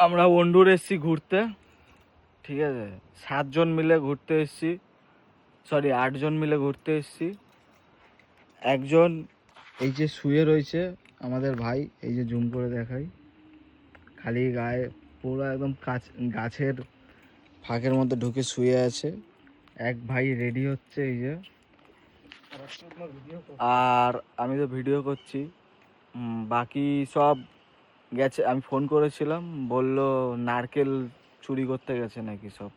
আমরা ওন্ডুর এসছি ঘুরতে, ঠিক আছে? 7 জন মিলে ঘুরতে এসছি, সরি 8 জন মিলে ঘুরতে এসছি। একজন এই যে শুয়ে রয়েছে আমাদের ভাই, এই যে জুম করে দেখাই, খালি গায়ে পুরো একদম গাছের ফাঁকের মধ্যে ঢুকে শুয়ে আছে। এক ভাই রেডি হচ্ছে এই যে, আর আমি তো ভিডিও করছি। বাকি সব গেছে, আমি ফোন করেছিলাম, বলল নারকেল চুরি করতে গেছে নাকি সব।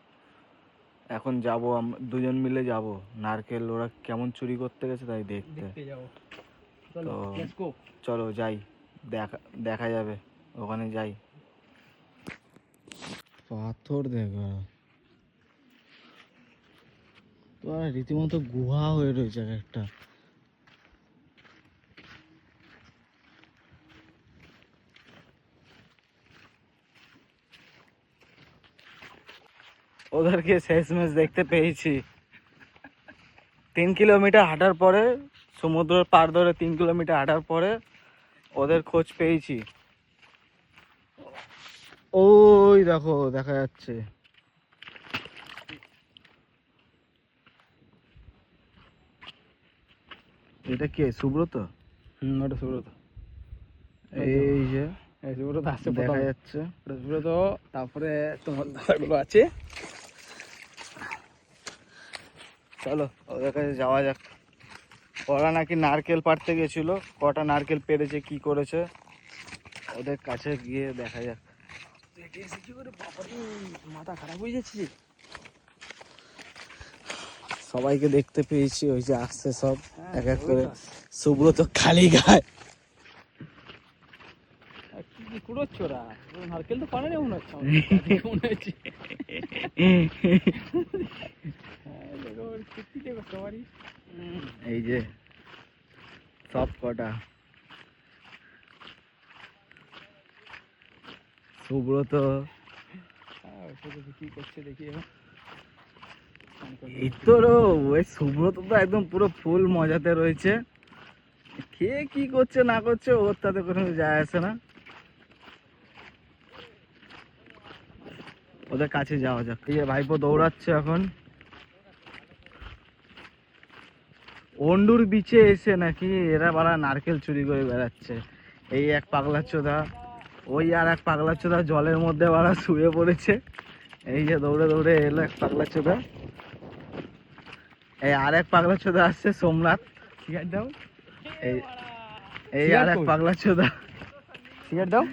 এখন যাব, দুজন মিলে যাব নারকেল ওরা কেমন চুরি করতে গেছে তাই দেখতে। তো চলো যাই, দেখা যাবে, ওখানে যাই। পাথর দেখা তো রীতিমতো গুহা হয়ে রয়েছে একটা। ওদেরকে শেষমেশ দেখতে পেয়েছি 3 কিলোমিটার হাঁটার পরে, সমুদ্রের পার ধরে 3 কিলোমিটার হাঁটার পরে ওদের খোঁজ পেয়েছি। ওই দেখো দেখা যাচ্ছে, এটা কে? সুব্রত? ওটা সুব্রত। এই যে সুব্রত আসছে, দেখা যাচ্ছে সুব্রত। তারপরে তোমার দাদাগুলো আছে। চলো ওদের কাছে যাওয়া যাক। ওরা নাকি নারকেল পাড়তে গেছিল, কটা নারকেল পেরেছে কি করেছে ওদের কাছে গিয়ে দেখা যাক। মাথা খারাপ হয়ে যাচ্ছে। সবাইকে দেখতে পেয়েছি, ওই যে আসছে সব এক এক করে। সুব্রত খালি গায়ে। কি কুড়োচ্ছো ওরা? নারকেল তো পারে মনে হচ্ছে, মনে হচ্ছে। এই যে সব কটা সুব্রত কি করছে দেখি। ওই সুব্রত তো একদম পুরো ফুল মজাতে রয়েছে। কে কি করছে না করছে ওর তাতে কোনো যায় আসে না। ওদের কাছে যাওয়া যাক। এই যে ভাইপো দৌড়াচ্ছে এখন। ওন্ডুর বিচে এসে নাকি এরা বাড়া নারকেল চুরি করে বেড়াচ্ছে। এই এক পাগলা চোদা, ওই আর এক পাগলা চোদা জলের মধ্যে বাড়া শুয়ে পড়েছে। এই যে দৌড়ে দৌড়ে এলো এক পাগলা চোদা। এই আর এক পাগলা চোদা আসছে, সোমনাথ। সিগারেট দাও। এই আর এক পাগলা চোদা। সিগারেট দাও।